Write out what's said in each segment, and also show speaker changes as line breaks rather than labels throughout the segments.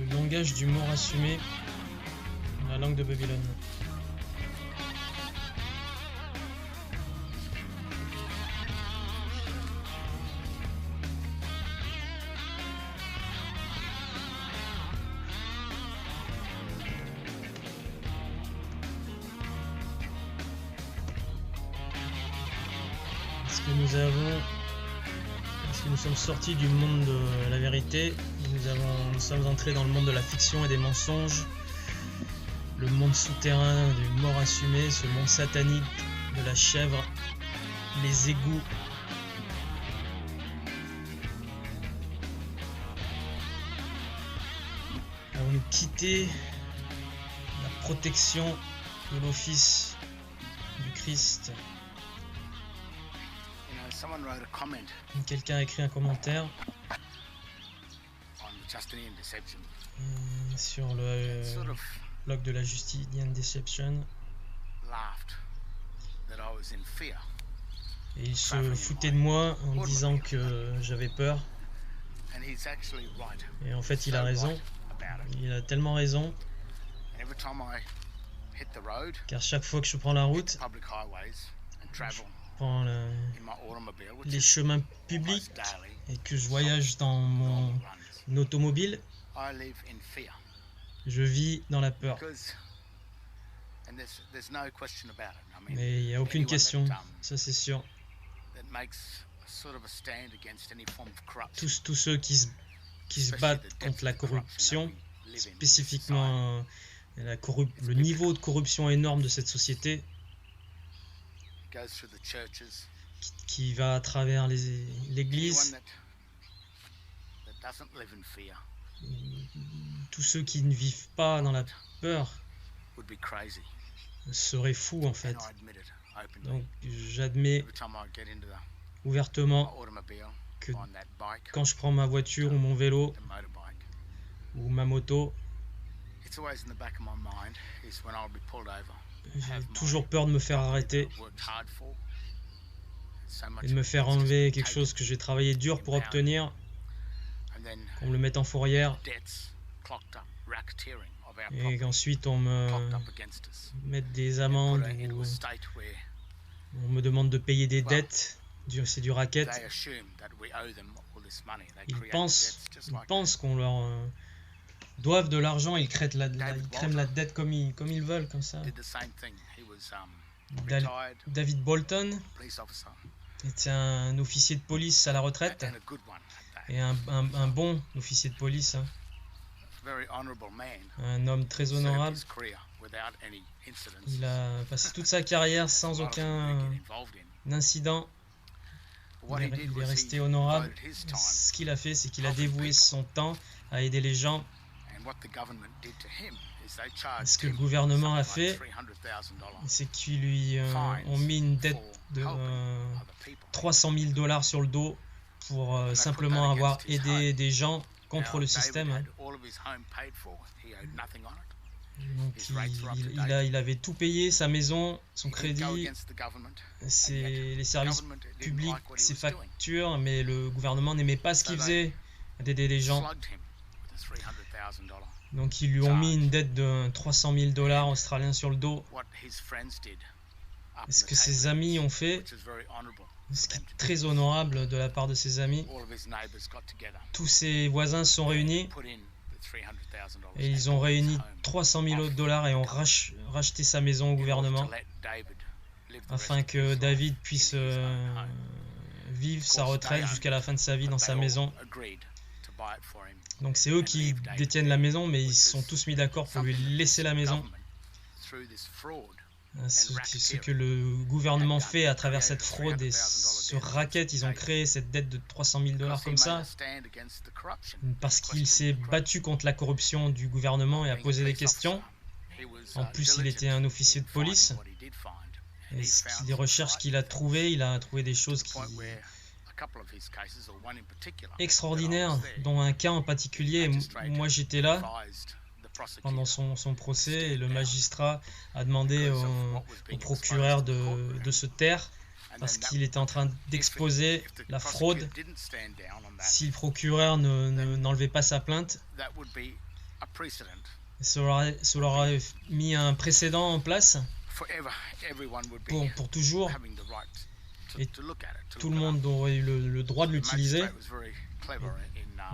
Le langage du mort assumé, la langue de Babylone. Est-ce que nous sommes sortis du monde de la vérité, nous sommes entrés dans le monde de la fiction et des mensonges, le monde souterrain du mort assumé, ce monde satanique de la chèvre, les égouts. Avons-nous quitté la protection de l'office du Christ? Quelqu'un a écrit un commentaire sur le blog de la Justinian Deception et il se foutait de moi en disant que j'avais peur, et en fait il a raison, il a tellement raison, car chaque fois que je prends la route, prends les chemins publics et que je voyage dans mon automobile, je vis dans la peur. Mais il n'y a aucune question, ça c'est sûr. Tous ceux qui se battent contre la corruption, spécifiquement le niveau de corruption énorme de cette société, qui va à travers l'église, tous ceux qui ne vivent pas dans la peur seraient fous en fait. Donc j'admets ouvertement que quand je prends ma voiture ou mon vélo ou ma moto, j'ai toujours peur de me faire arrêter et de me faire enlever quelque chose que j'ai travaillé dur pour obtenir, qu'on me le mette en fourrière et qu'ensuite on me mette des amendes ou on me demande de payer des dettes. C'est du racket. Ils pensent qu'on leur doivent de l'argent, ils crèment la dette comme ils veulent, comme ça. David Bolton était un officier de police à la retraite, et un bon officier de police, hein. Un homme très honorable. Il a passé toute sa carrière sans aucun incident. Il est resté honorable. Ce qu'il a fait, c'est qu'il a dévoué son temps à aider les gens. Ce que le gouvernement a fait, c'est qu'ils lui ont mis une dette de 300 000 $ sur le dos pour simplement avoir aidé des gens contre le système, hein. Donc il avait tout payé, sa maison, son crédit, les services publics, ses factures, mais le gouvernement n'aimait pas ce qu'il faisait d'aider les gens. Donc ils lui ont mis une dette de 300 000 $ australiens sur le dos. Et ce que ses amis ont fait, ce qui est très honorable de la part de ses amis, tous ses voisins se sont réunis et ils ont réuni 300 000 $ et ont racheté sa maison au gouvernement afin que David puisse vivre sa retraite jusqu'à la fin de sa vie dans sa maison. Donc c'est eux qui détiennent la maison, mais ils se sont tous mis d'accord pour lui laisser la maison. Ce que le gouvernement fait à travers cette fraude et ce racket, ils ont créé cette dette de 300 000 $ comme ça, parce qu'il s'est battu contre la corruption du gouvernement et a posé des questions. En plus, il était un officier de police. Et les recherches qu'il a trouvées, il a trouvé des choses extraordinaires, dont un cas en particulier. Moi, j'étais là pendant son procès et le magistrat a demandé au procureur de se taire parce qu'il était en train d'exposer la fraude. Si le procureur n'enlevait pas sa plainte, Ça leur aurait mis un précédent en place pour toujours, et tout le monde aurait eu le droit de l'utiliser.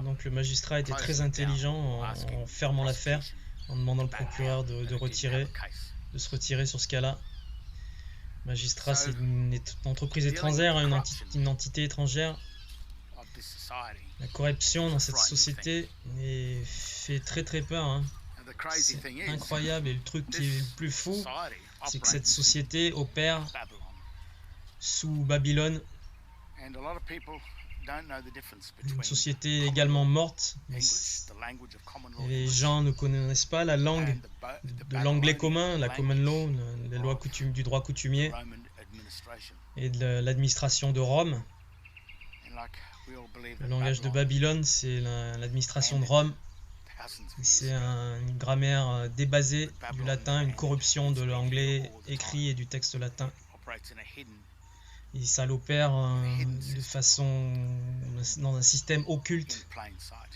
Donc le magistrat était très intelligent en fermant l'affaire, en demandant au procureur de se retirer sur ce cas-là. Magistrat, c'est une entreprise étrangère, une entité étrangère. La corruption dans cette société fait très très peur, hein. C'est incroyable, et le truc qui est le plus fou, c'est que cette société opère sous Babylone, une société également morte, mais les gens ne connaissent pas la langue de l'anglais commun, la common law, les lois du droit coutumier et de l'administration de Rome. Le langage de Babylone, c'est l'administration de Rome. C'est une grammaire débasée du latin, une corruption de l'anglais écrit et du texte latin. Et ça l'opère de façon dans un système occulte,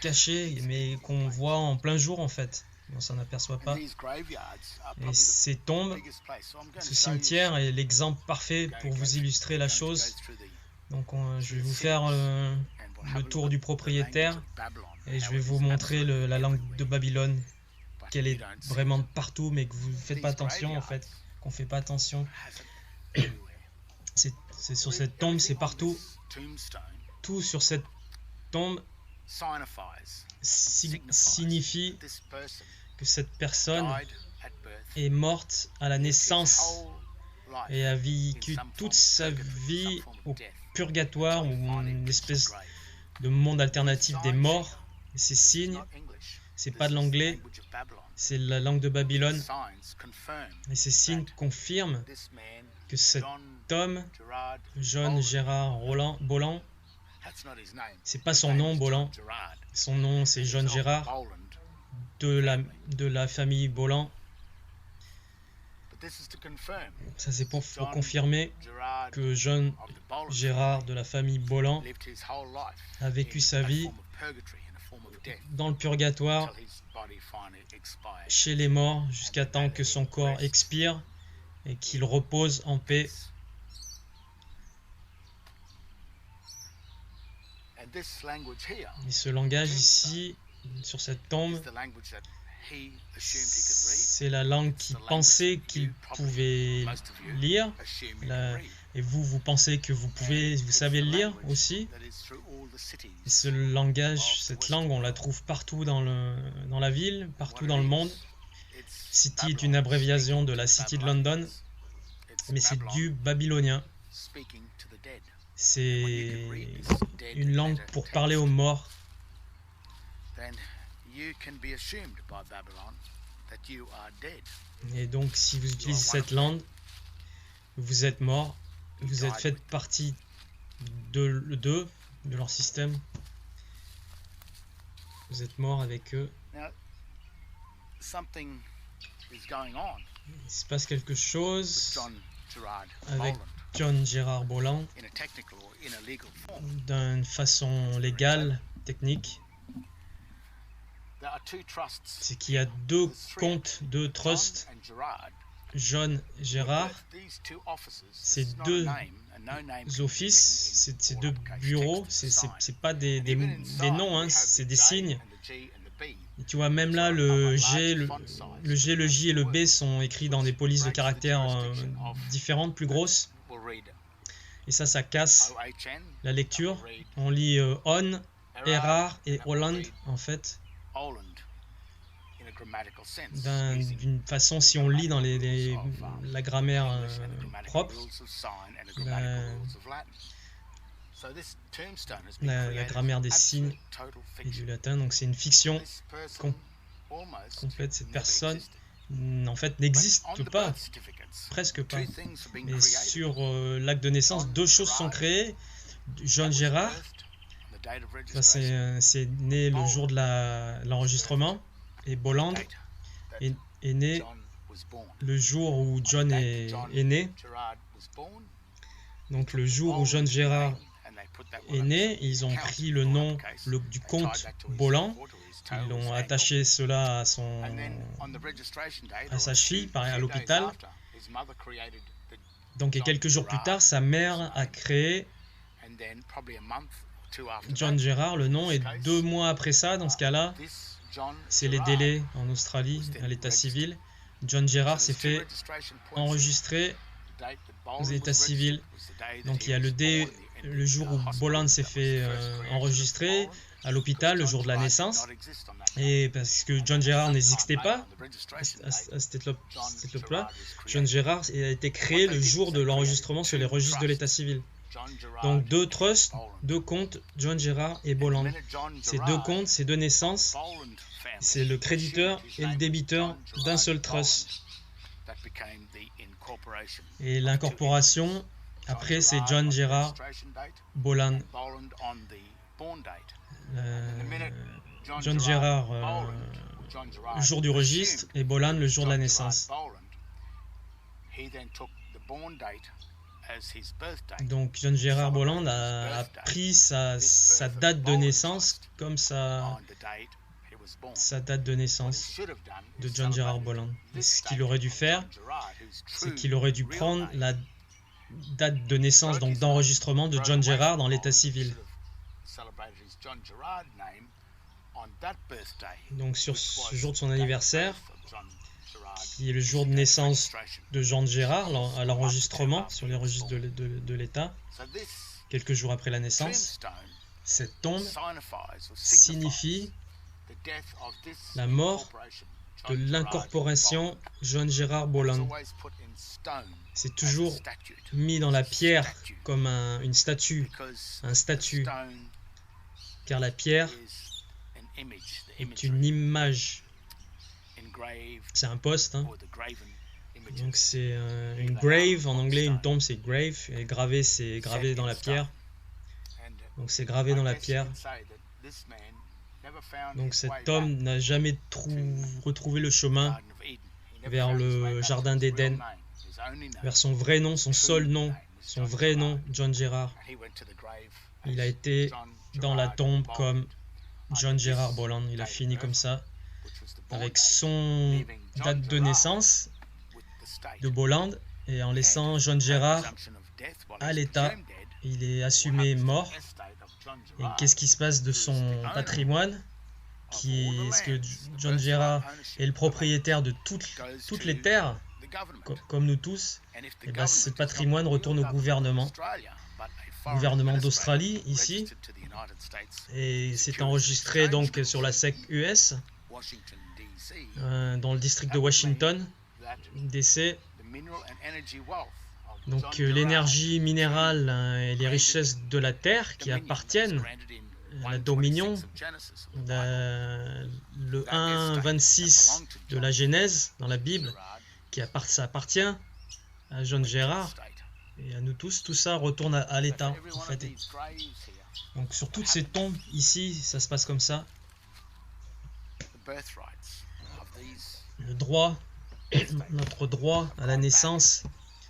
caché, mais qu'on voit en plein jour en fait. On s'en aperçoit pas. Et ces tombes, ce cimetière est l'exemple parfait pour vous illustrer la chose. Donc je vais vous faire le tour du propriétaire et je vais vous montrer la langue de Babylone, qu'elle est vraiment partout, mais que vous ne faites pas attention en fait, qu'on fait pas attention. C'est sur cette tombe, c'est partout. Tout sur cette tombe signifie que cette personne est morte à la naissance et a vécu toute sa vie au purgatoire, ou une espèce de monde alternatif des morts. Et ces signes, c'est pas de l'anglais, c'est la langue de Babylone. Et ces signes confirment que cet homme, John Gérard Boland, c'est pas son nom, Boland. Son nom, c'est John Gérard, de la famille Boland. Ça, c'est pour confirmer que John Gérard de la famille Boland a vécu sa vie dans le purgatoire, chez les morts, jusqu'à temps que son corps expire et qu'il repose en paix. Et ce langage ici, sur cette tombe, c'est la langue qu'il pensait qu'il pouvait lire. Et vous pensez que vous savez le lire aussi. Et ce langage, cette langue, on la trouve partout dans la ville, partout dans le monde. City est une abréviation de la City de London, mais c'est du babylonien. C'est une langue pour parler aux morts. Et donc, si vous utilisez cette langue, vous êtes mort. Vous êtes fait partie de leur système. Vous êtes mort avec eux. Il se passe quelque chose avec John Gérard Boland d'une façon légale, technique. C'est qu'il y a deux comptes, deux trusts. John Gérard, ces deux offices, ces deux bureaux, c'est pas des noms, hein, c'est des signes. Et tu vois, même là, le G, le J et le B sont écrits dans des polices de caractères différentes, plus grosses. Et ça casse la lecture. On lit On, Erard et Holland, en fait. D'une façon, si on lit dans la grammaire propre, la grammaire des signes et du latin, donc c'est une fiction complète. Cette personne, en fait, n'existe pas, presque pas. Mais sur l'acte de naissance, deux choses sont créées. John Gérard, c'est né le jour de l'enregistrement, et Boland est né le jour où John est né. Donc le jour où John Gérard est né, ils ont pris le nom du comte Boland Ils l'ont attaché cela à sa cheville, à l'hôpital. Donc, et quelques jours plus tard, sa mère a créé John Gerard, le nom, et 2 mois après ça, dans ce cas-là, c'est les délais en Australie, à l'état civil. John Gerard s'est fait enregistrer aux états civils. Donc il y a le jour où Boland s'est fait enregistrer à l'hôpital, le jour de la naissance. Et parce que John Gerard n'existait pas à cette époque-là, John Gerard a été créé le jour de l'enregistrement sur les registres de l'état civil. Donc 2 trusts, 2 comptes, John Gerard et Boland. Ces 2 comptes, ces 2 naissances, c'est le créditeur et le débiteur d'un seul trust. Et l'incorporation, après, c'est John Gerard Boland. John Gerard le jour du registre et Boland le jour de la naissance. Donc John Gerard Boland a pris sa date de naissance comme sa date de naissance de John Gerard Boland. Et ce qu'il aurait dû faire, c'est qu'il aurait dû prendre la date de naissance, donc d'enregistrement de John Gerard dans l'état civil. Donc sur ce jour de son anniversaire, qui est le jour de naissance de John Gerard, à l'enregistrement sur les registres de l'État, quelques jours après la naissance, cette tombe signifie la mort de l'incorporation John Gerard Boland. C'est toujours mis dans la pierre comme une statue, un statut, car la pierre est une image. C'est un poste, hein. Donc c'est une grave en anglais, une tombe c'est grave, et gravé c'est gravé dans la pierre. Donc c'est gravé dans la pierre. Donc cet homme n'a jamais retrouvé le chemin vers le jardin d'Éden, vers son vrai nom, son seul nom, son vrai nom, John Gerard. Il a été dans la tombe comme John Gerard Boland. Il a fini comme ça, avec son date de naissance de Boland, et en laissant John Gerard à l'état, il est assumé mort. Et qu'est-ce qui se passe de son patrimoine, est-ce que John Gerard est le propriétaire de toutes les terres, comme nous tous, et bien ce patrimoine retourne au gouvernement d'Australie ici, et c'est enregistré donc sur la SEC US dans le district de Washington DC. Donc l'énergie minérale et les richesses de la terre qui appartiennent à la Dominion, le 1,26 de la Genèse dans la Bible, ça appartient à John Gerard et à nous tous. Tout ça retourne à l'État en fait. Donc sur toutes ces tombes ici, ça se passe comme ça. Le droit, notre droit à la naissance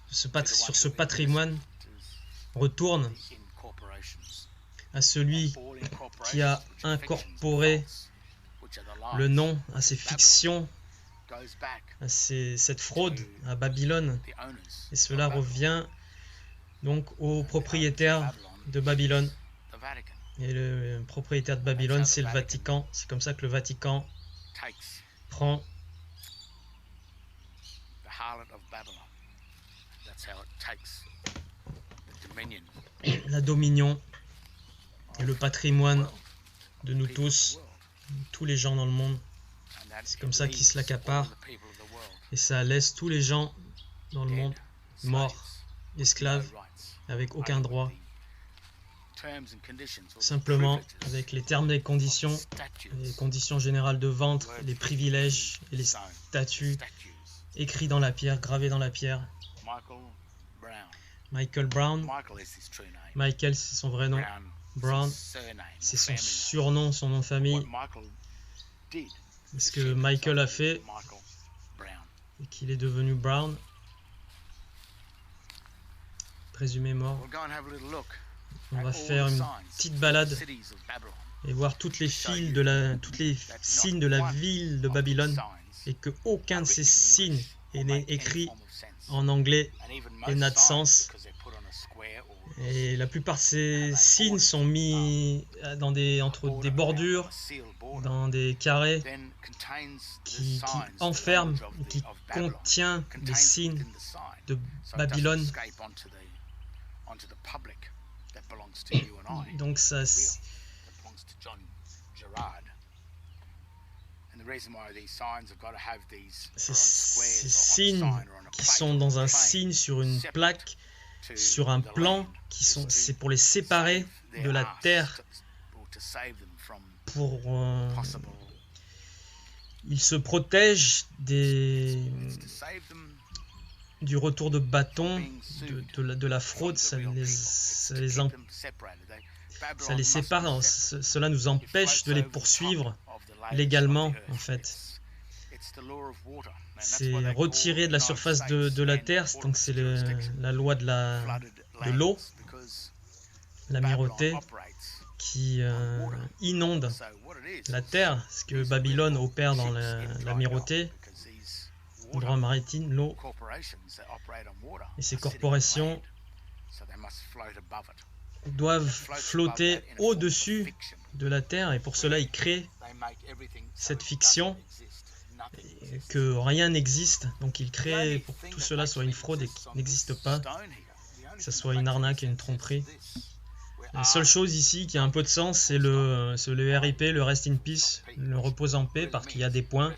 sur ce patrimoine retourne à celui qui a incorporé le nom à ces fictions, à cette fraude à Babylone. Et cela revient donc au propriétaire de Babylone. Et le propriétaire de Babylone, c'est le Vatican. C'est comme ça que le Vatican prend la dominion et le patrimoine de nous tous les gens dans le monde. C'est comme ça qu'ils se l'accaparent, et ça laisse tous les gens dans le monde morts, esclaves, avec aucun droit, simplement avec les termes et les conditions générales de vente, les privilèges et les statuts écrits dans la pierre, gravés dans la pierre. Michael Brown. Michael, c'est son vrai nom. Brown, c'est son surnom, son nom de famille. Ce que Michael a fait et qu'il est devenu Brown, présumé mort. On va faire une petite balade et voir toutes les signes de la ville de Babylone, et que aucun de ces signes est écrit en anglais et n'a de sens. Et la plupart de ces signes sont mis entre des bordures, dans des carrés, qui enferment, qui contient des signes de Babylone. Donc ça, ces signes qui sont dans un signe sur une plaque, sur un plan, c'est pour les séparer de la terre, pour ils se protègent du retour de bâton, de la fraude. Ça les sépare. Cela nous empêche de les poursuivre légalement, en fait. C'est retiré de la surface de la terre, donc c'est la loi de l'eau, l'amirauté, qui inonde la terre, parce que Babylone opère dans l'amirauté, le droit maritime, l'eau, et ces corporations doivent flotter au-dessus de la terre, et pour cela ils créent cette fiction que rien n'existe. Donc ils créent pour que tout cela soit une fraude et qui n'existe pas, que ce soit une arnaque et une tromperie. La seule chose ici qui a un peu de sens, c'est le RIP, le Rest in Peace, le repose en paix, parce qu'il y a des points.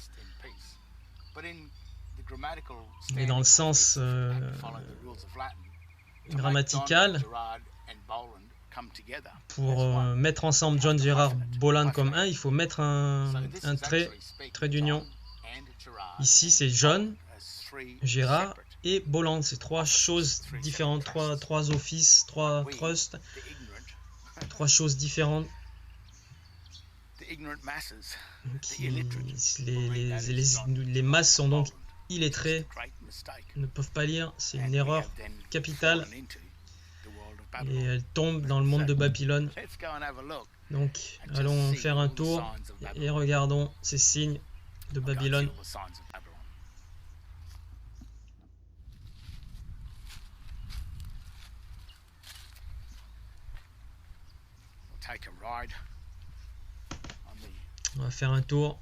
Mais dans le sens grammatical, pour mettre ensemble John Gerard Boland comme un, il faut mettre un trait d'union. Ici, c'est John, Gerard et Boland. C'est trois choses différentes, trois offices, trois trusts, trois choses différentes. Les masses sont donc illettrés, ne peuvent pas lire. C'est une erreur capitale. Et elle tombe dans le monde de Babylone. Donc, allons faire un tour et regardons ces signes de Babylone. On va faire un tour.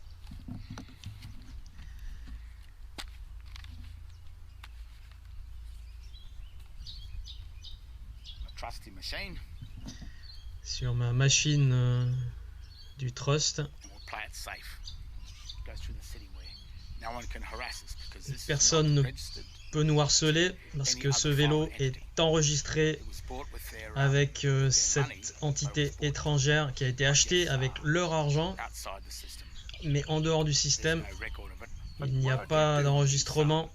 Sur ma machine du Trust. Personne ne peut nous harceler parce que ce vélo est enregistré avec cette entité étrangère qui a été achetée avec leur argent, mais en dehors du système. Il n'y a pas d'enregistrement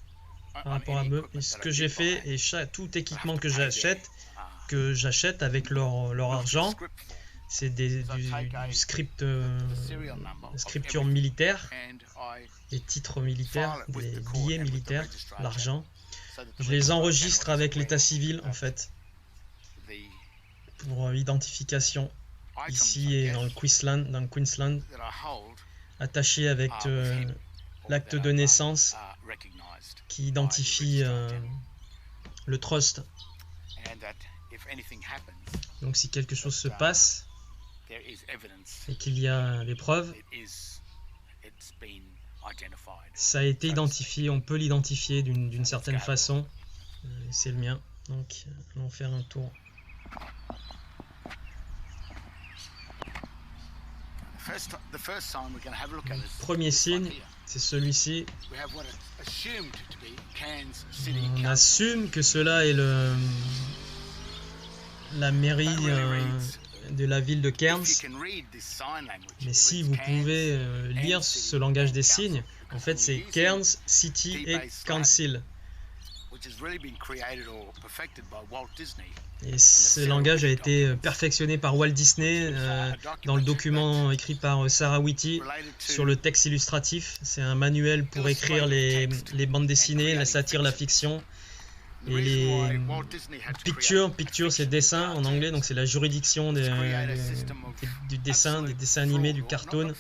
par rapport à eux. Et ce que j'ai fait, et tout équipement que j'achète avec leur argent, c'est du script, scripture militaire, les titres militaires, les billets militaires, l'argent. Je les enregistre avec l'état civil, en fait, pour identification. Ici et dans le Queensland, attaché avec l'acte de naissance qui identifie le trust. Donc si quelque chose se passe et qu'il y a des preuves, ça a été identifié, on peut l'identifier d'une certaine façon. C'est le mien, donc allons faire un tour. Le premier signe, c'est celui-ci. On assume que cela est la mairie de la ville de Cairns. Mais si vous pouvez lire ce langage des signes, en fait c'est Cairns City et Council. Et ce langage a été perfectionné par Walt Disney dans le document écrit par Sarah Whitty sur le texte illustratif. C'est un manuel pour écrire les bandes dessinées, la satire, la fiction. Et les pictures c'est dessin en anglais, donc c'est la juridiction du dessin, des dessins animés, du cartoon.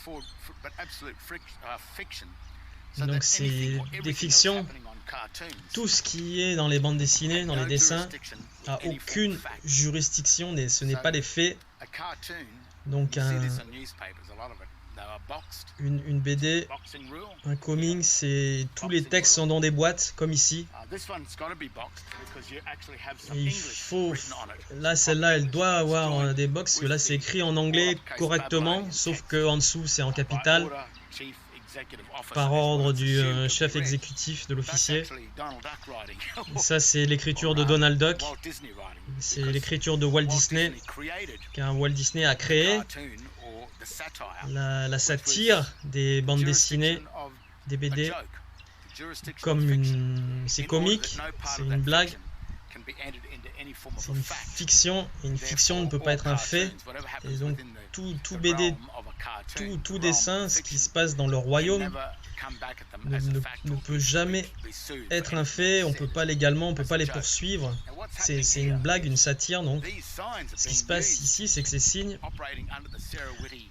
Donc c'est des fictions. Tout ce qui est dans les bandes dessinées, dans les dessins, a aucune juridiction, ce n'est pas des faits. Donc une BD, un comics, tous les textes sont dans des boîtes, comme ici. Et il faut, là, celle-là, elle doit avoir des box, parce que là, c'est écrit en anglais correctement, sauf qu'en dessous, c'est en capital, par ordre du chef exécutif de l'officier. Ça, c'est l'écriture de Donald Duck. C'est l'écriture de Walt Disney, qu'un Walt Disney a créé. La satire des bandes dessinées, des BD, c'est comique, c'est une blague, c'est une fiction, et une fiction ne peut pas être un fait. Et donc tout BD, tout dessin, ce qui se passe dans le royaume, ne peut jamais être un fait. On peut pas légalement, on peut pas les poursuivre. C'est une blague, une satire. Donc ce qui se passe ici, c'est que ces signes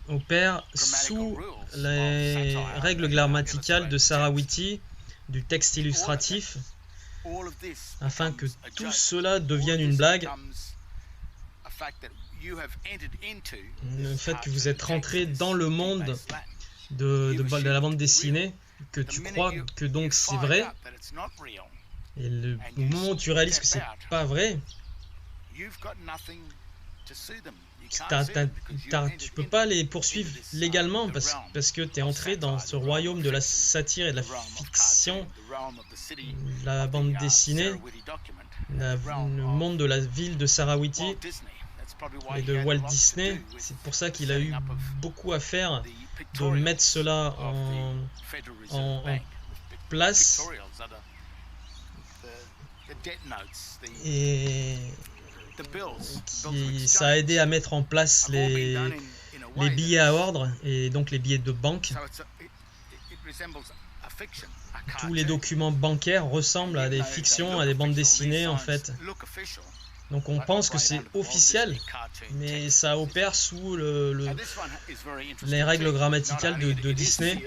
opèrent sous les règles grammaticales de Sarah Whitty, du texte illustratif, afin que tout cela devienne une blague. Le fait que vous êtes rentré dans le monde de la bande dessinée, que tu crois que donc c'est vrai, et le moment où tu réalises que c'est pas vrai, tu peux pas les poursuivre légalement parce que tu es entré dans ce royaume de la satire et de la fiction, la bande dessinée, le monde de la ville de Sarah Whitty et de Walt Disney. C'est pour ça qu'il a eu beaucoup à faire de mettre cela en place, et ça a aidé à mettre en place les billets à ordre et donc les billets de banque. Tous les documents bancaires ressemblent à des fictions, à des bandes dessinées en fait. Donc on pense que c'est officiel, mais ça opère sous les règles grammaticales de Disney.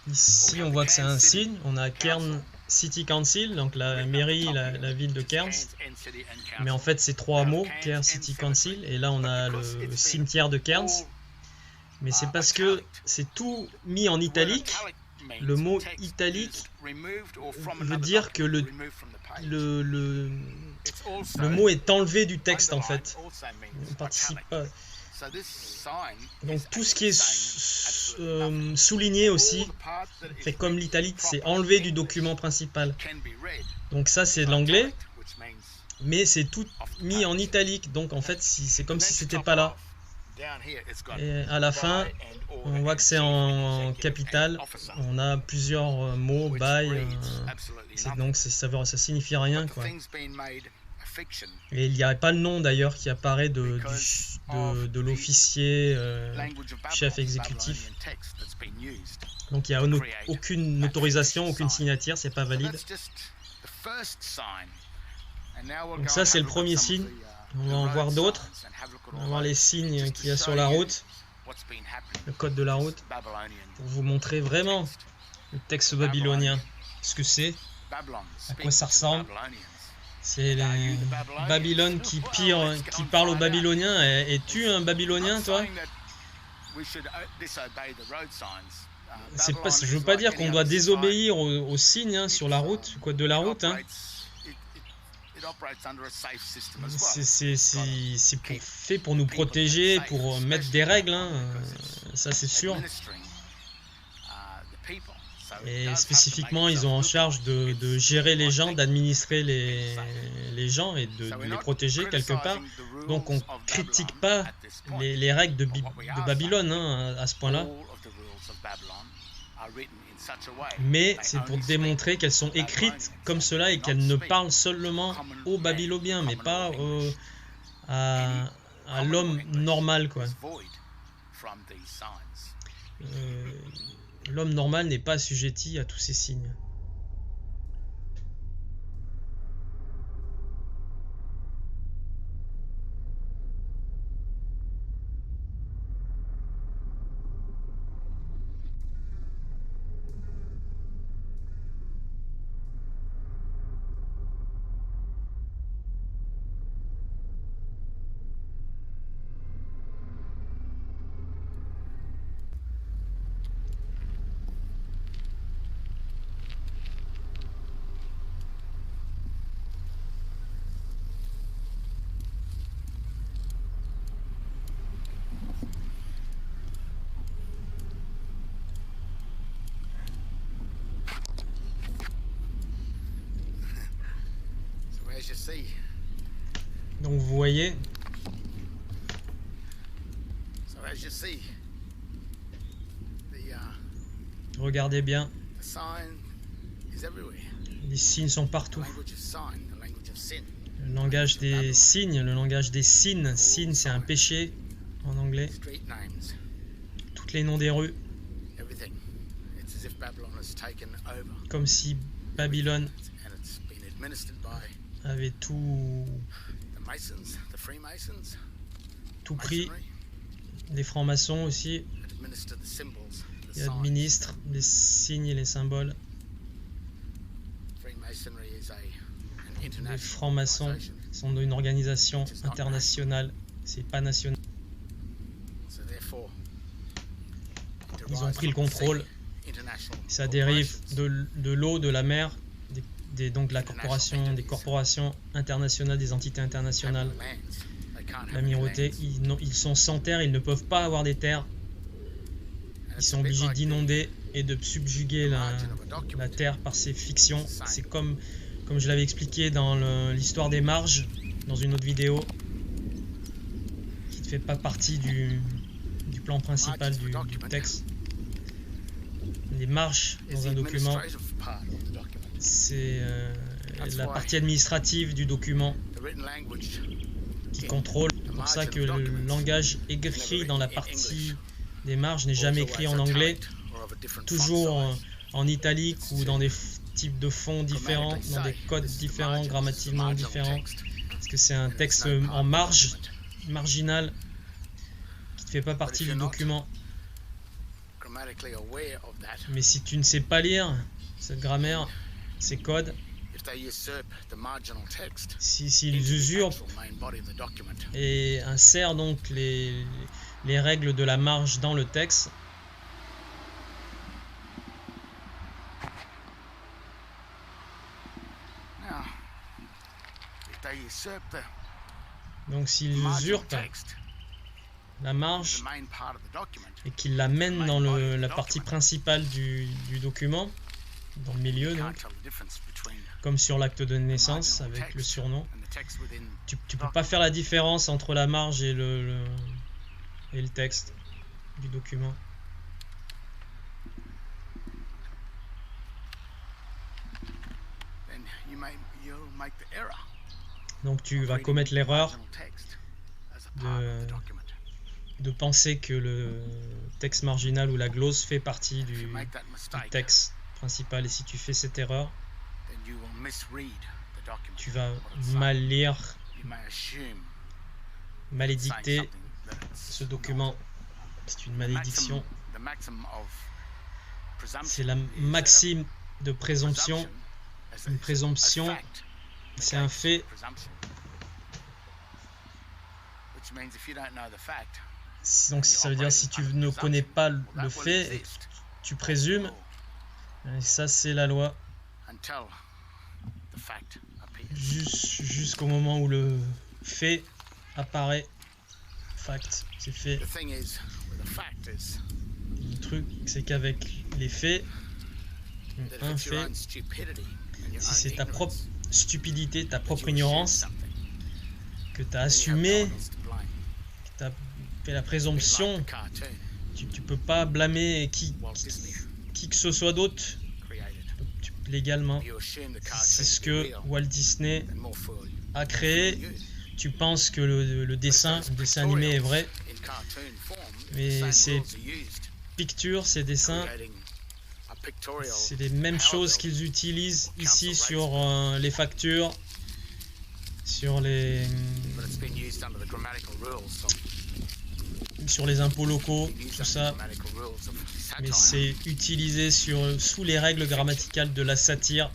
Ici on voit que c'est un signe, on a Cairns City Council, donc la mairie, la ville de Cairns, mais en fait c'est 3 mots, Cairns City Council, et là on a le cimetière de Cairns, mais c'est parce que c'est tout mis en italique. Le mot italique veut dire que le mot est enlevé du texte en fait. On participe pas. Donc tout ce qui est souligné aussi, fait comme l'italique, c'est enlevé du document principal. Donc ça c'est de l'anglais, mais c'est tout mis en italique. Donc en fait c'est comme si c'était pas là. Et à la fin, on voit que c'est en capital. On a plusieurs mots, by. Donc ça signifie rien quoi. Et il n'y a pas le nom d'ailleurs qui apparaît de l'officier chef exécutif. Donc il n'y a aucune autorisation, aucune signature, c'est pas valide. Donc ça c'est le premier signe. On va en voir d'autres. On va voir les signes qu'il y a sur la route, le code de la route, pour vous montrer vraiment le texte babylonien, ce que c'est, à quoi ça ressemble. C'est Babylone qui parle aux Babyloniens. Es-tu un Babylonien, toi? Je veux pas dire qu'on doit désobéir aux signes hein, sur la route, code de la route. Hein. C'est fait pour nous protéger, pour mettre des règles, hein. Ça c'est sûr. Et spécifiquement, ils ont en charge de gérer les gens, d'administrer les gens et de les protéger quelque part. Donc on critique pas les règles de Babylone hein, à ce point-là. Mais c'est pour démontrer qu'elles sont écrites comme cela et qu'elles ne parlent seulement aux Babyloniens, mais pas à l'homme normal, quoi. L'homme normal n'est pas assujetti à tous ces signes. Donc vous voyez, regardez bien, les signes sont partout. Le langage des signes, signe c'est un péché en anglais. Tous les noms des rues, comme si Babylone avait tout pris. Les francs-maçons aussi, ils administrent les signes et les symboles. Les francs-maçons sont une organisation internationale, c'est pas national. Ils ont pris le contrôle. Ça dérive de l'eau, de la mer, donc des corporations internationales, des entités internationales. L'amirauté, ils sont sans terre, ils ne peuvent pas avoir des terres. Ils sont obligés d'inonder et de subjuguer la terre par ces fictions. C'est comme je l'avais expliqué dans l'histoire des marges, dans une autre vidéo, qui ne fait pas partie du plan principal du texte. Les marges dans un document, c'est la partie administrative du document qui contrôle. C'est pour ça que le langage écrit dans la partie des marges n'est jamais écrit en anglais, toujours en italique ou dans des types de fonds différents, dans des codes différents, grammaticalement différents, parce que c'est un texte en marge, marginal, qui ne fait pas partie du document. Mais si tu ne sais pas lire cette grammaire, ces codes, s'ils usurpent et insèrent donc les règles de la marge dans le texte, donc s'ils usurpent la marge et qu'ils l'amènent dans la partie principale du document, dans le milieu, donc, comme sur l'acte de naissance avec le surnom, tu peux pas faire la différence entre la marge et le texte du document. Donc tu vas commettre l'erreur de penser que le texte marginal ou la glose fait partie du texte principal. Et si tu fais cette erreur, tu vas mal lire, mal édicter ce document. C'est une malédiction. C'est la maxime de présomption. Une présomption, c'est un fait. Donc ça veut dire si tu ne connais pas le fait, tu présumes. Et ça c'est la loi. Jusqu'au moment où le fait apparaît. Fact, c'est fait. Le truc c'est qu'avec les faits, un fait, si c'est ta propre stupidité, ta propre ignorance, que tu as assumé, que tu as fait la présomption, tu peux pas blâmer qui que ce soit d'autre légalement. C'est ce que Walt Disney a créé. Tu penses que le dessin animé est vrai, mais ces pictures, ces dessins, c'est les mêmes choses qu'ils utilisent ici sur les factures, sur les impôts locaux, tout ça. Mais c'est utilisé sous les règles grammaticales de la satire,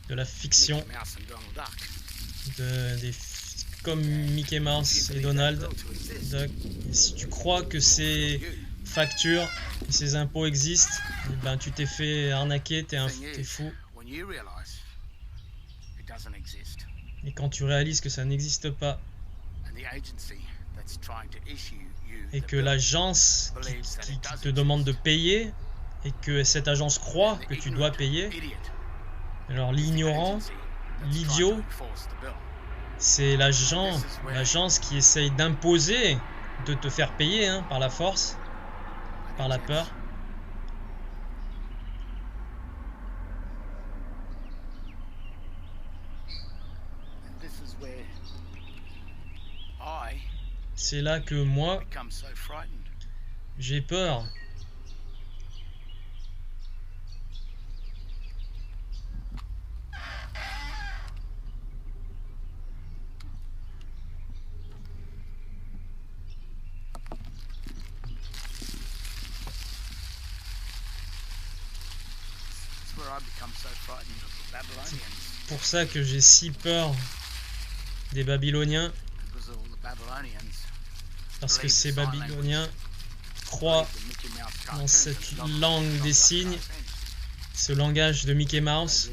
de la fiction, comme Mickey Mouse et Donald Duck. Et si tu crois que ces factures et ces impôts existent, ben tu t'es fait arnaquer, t'es fou. Et quand tu réalises que ça n'existe pas, et que l'agence qui te demande de payer, et que cette agence croit que tu dois payer, alors l'ignorant, l'idiot, C'est l'agence qui essaye d'imposer de te faire payer, hein, par la force, par la peur. C'est là que moi, j'ai peur. C'est pour ça que j'ai si peur des Babyloniens. Parce que ces Babyloniens croient dans cette langue des signes, ce langage de Mickey Mouse.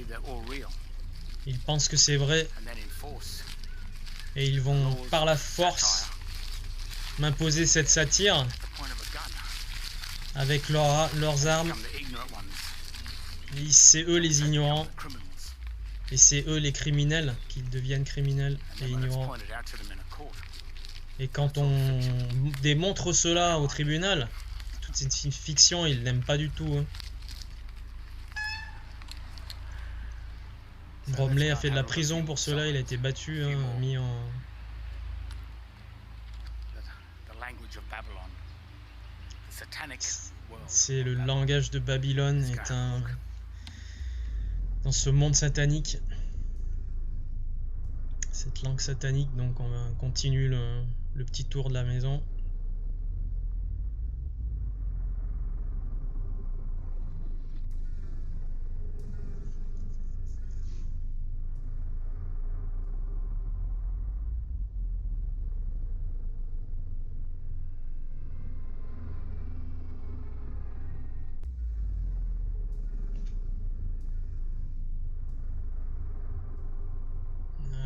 Ils pensent que c'est vrai et ils vont par la force m'imposer cette satire avec leurs armes. C'est eux les ignorants et c'est eux les criminels qui deviennent criminels et ignorants. Et quand on démontre cela au tribunal, toute cette fiction, ils n'aiment pas du tout. Hein. Bromley a fait de la prison pour cela, il a été battu, hein, mis en... C'est le langage de Babylone est un... Dans ce monde satanique, cette langue satanique, donc on continue le petit tour de la maison.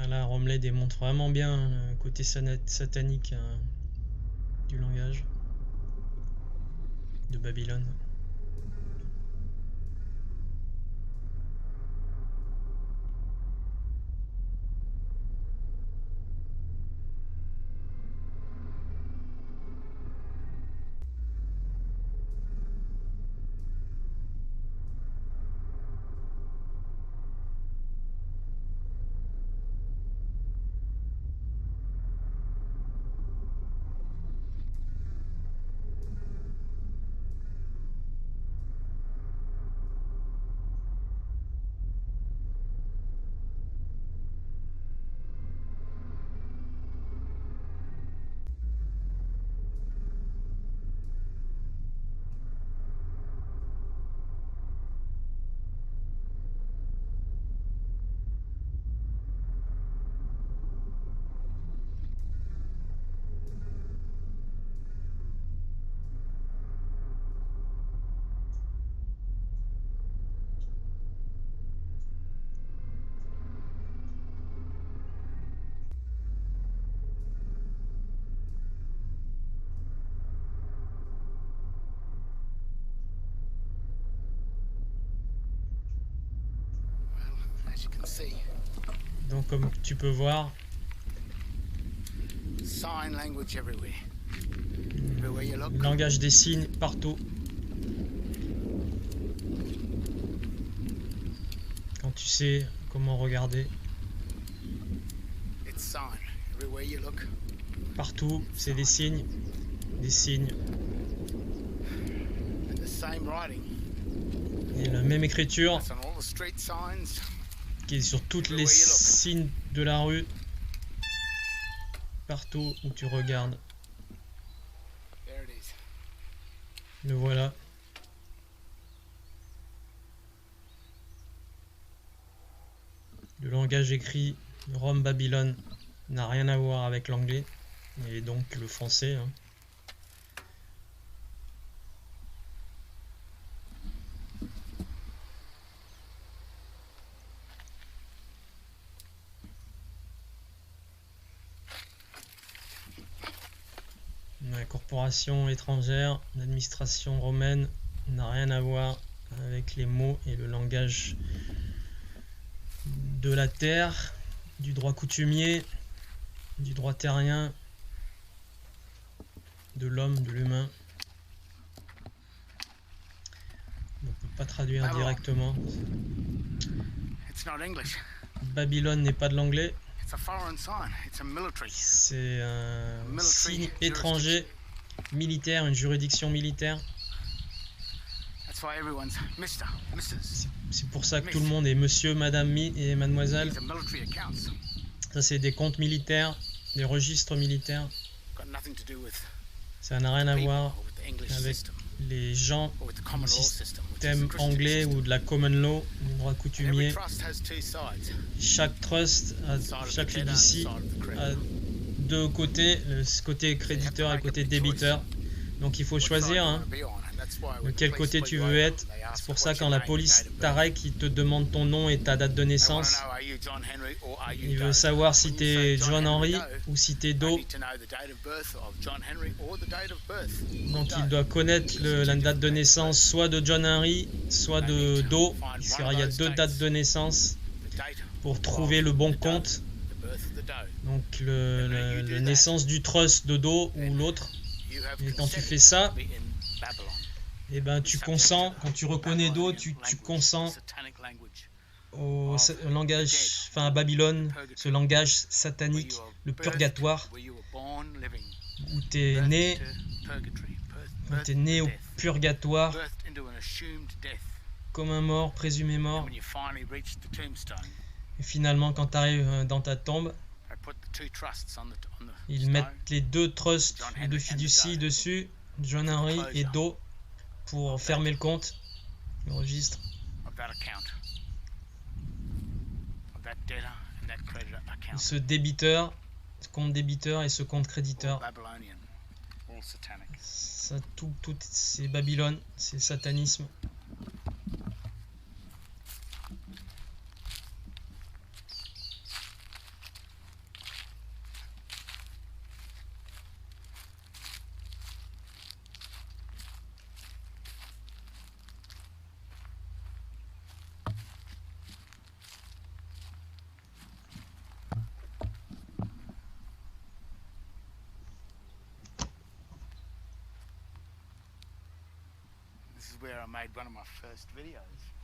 Bromley démontre vraiment bien le côté satanique du langage de Babylone. Donc comme tu peux voir, langage des signes partout. Quand tu sais comment regarder. Partout, c'est des signes. Des signes. Et la même écriture qui est sur toutes les signes de la rue, partout où tu regardes. Le voilà. Le langage écrit Rome-Babylone n'a rien à voir avec l'anglais, et donc le français. Hein. La corporation étrangère, l'administration romaine n'a rien à voir avec les mots et le langage de la terre, du droit coutumier, du droit terrien, de l'homme, de l'humain. On ne peut pas traduire directement. Babylone n'est pas de l'anglais. C'est un signe étranger, militaire, une juridiction militaire. C'est pour ça que tout le monde est monsieur, madame et mademoiselle. Ça, c'est des comptes militaires, des registres militaires. Ça n'a rien à voir avec les gens du système anglais ou de la common law, du droit coutumier. Chaque trust, chaque fiducie a deux côtés, le côté créditeur et le côté débiteur. Donc il faut choisir de quel côté tu veux être. C'est pour ça quand la police t'arrête, il te demande ton nom et ta date de naissance. Il veut savoir si tu es John Henry ou si tu es Doe. Donc il doit connaître la date de naissance soit de John Henry, soit de Doe. Il y a deux dates de naissance pour trouver le bon compte. Donc la naissance du trust de Doe ou l'autre. Et quand tu fais ça, et ben tu consens, quand tu reconnais Doe, tu consens au langage, enfin à Babylone, ce langage satanique, le purgatoire, où tu es né au purgatoire, comme un mort, présumé mort. Et finalement, quand tu arrives dans ta tombe, ils mettent les deux trusts, les deux fiducies dessus, John Henry et Doe, pour fermer le compte, le registre. Ce débiteur, ce compte débiteur et ce compte créditeur. Ça, tout c'est Babylone, c'est satanisme.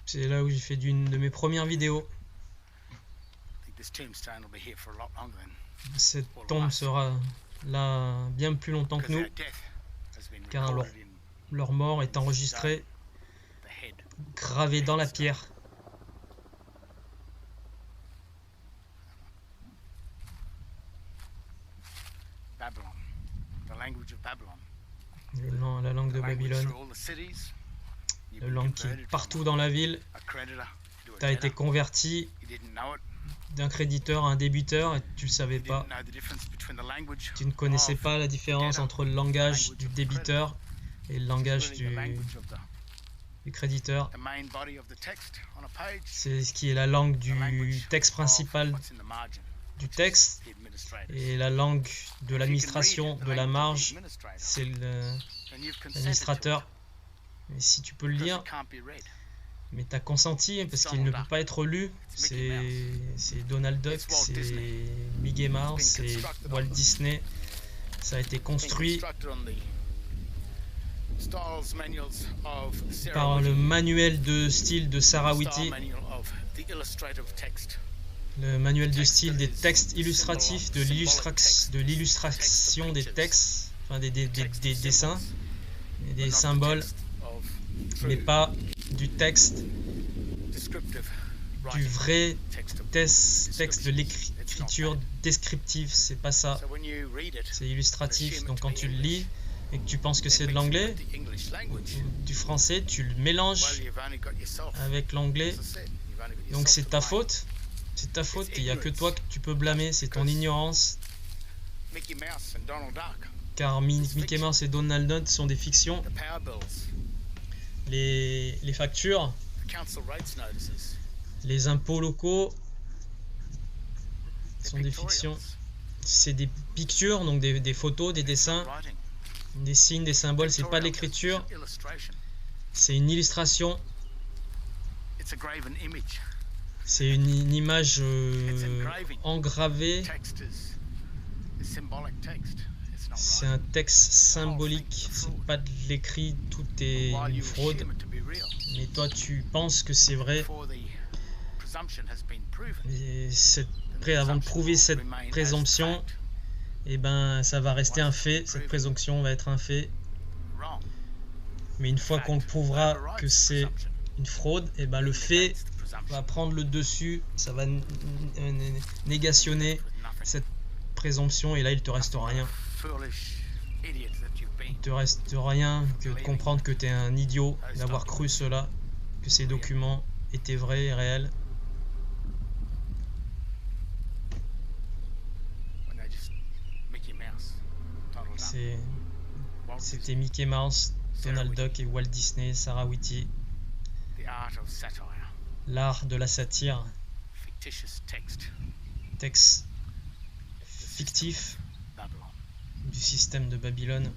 C'est là où j'ai fait une de mes premières vidéos. Cette tombe sera là bien plus longtemps que nous, car leur mort est enregistrée, gravée dans la pierre. La langue de Babylone, la langue qui est partout dans la ville. Tu as été converti d'un créditeur à un débiteur et tu ne le savais pas. Tu ne connaissais pas la différence entre le langage du débiteur et le langage du créditeur. C'est ce qui est la langue du texte principal du texte, et la langue de l'administration de la marge, c'est l'administrateur. Et si tu peux le lire, mais tu as consenti parce qu'il ne peut pas être lu. C'est Donald Duck, c'est Mickey Mouse, c'est Walt Disney. Ça a été construit par le manuel de style de Sarah Whitty, le manuel de style des textes illustratifs, de l'illustration des textes, enfin des dessins et des symboles, mais pas du texte, du vrai texte de l'écriture descriptive. C'est pas ça, c'est illustratif. Donc quand tu le lis et que tu penses que c'est de l'anglais ou du français, tu le mélanges avec l'anglais, donc c'est ta faute. C'est ta faute, il n'y a que toi que tu peux blâmer, c'est ton ignorance. Car Mickey Mouse et Donald Duck sont des fictions. Les factures, les impôts locaux sont des fictions. C'est des pictures, donc des photos, des dessins, des signes, des symboles. C'est pas de l'écriture, c'est une illustration. C'est une image engravée. C'est un texte symbolique, c'est pas de l'écrit, tout est une fraude. Mais toi, tu penses que c'est vrai. Et avant de prouver cette présomption, eh ben, ça va rester un fait. Cette présomption va être un fait. Mais une fois qu'on prouvera que c'est une fraude, eh ben, le fait va prendre le dessus. Ça va négationner cette présomption. Et là, il te reste rien. Il te reste rien que de comprendre que tu es un idiot d'avoir cru cela, que ces documents étaient vrais et réels. C'était Mickey Mouse, Donald Duck et Walt Disney, Sarah Whitty. L'art de la satire. Texte fictif du système de Babylone.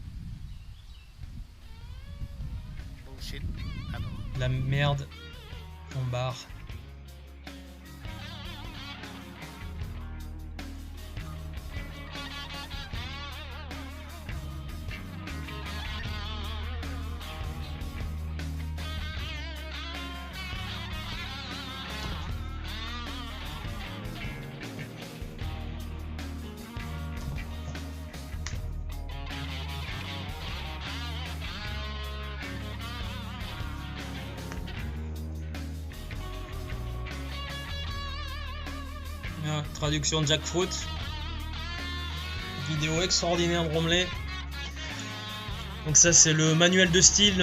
La merde en barre. Traduction de Jack Fruit. Vidéo extraordinaire de Bromley. Donc ça c'est le manuel de style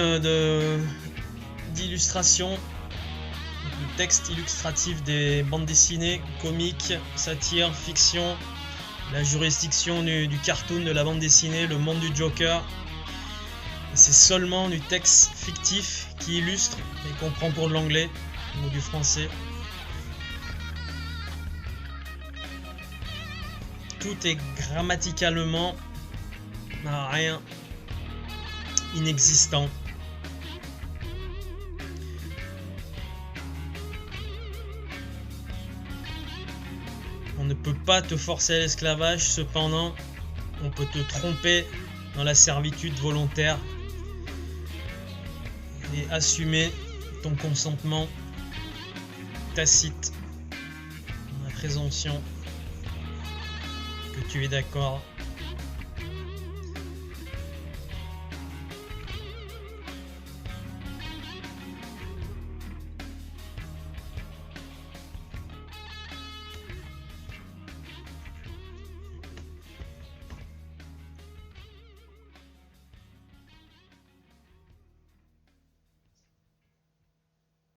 d'illustration. Le texte illustratif des bandes dessinées, comiques, satire, fiction. La juridiction du cartoon, de la bande dessinée, le monde du Joker. C'est seulement du texte fictif qui illustre et qu'on prend pour de l'anglais ou du français. Tout est grammaticalement rien, inexistant. On ne peut pas te forcer à l'esclavage, cependant, on peut te tromper dans la servitude volontaire et assumer ton consentement tacite, la présomption que tu es d'accord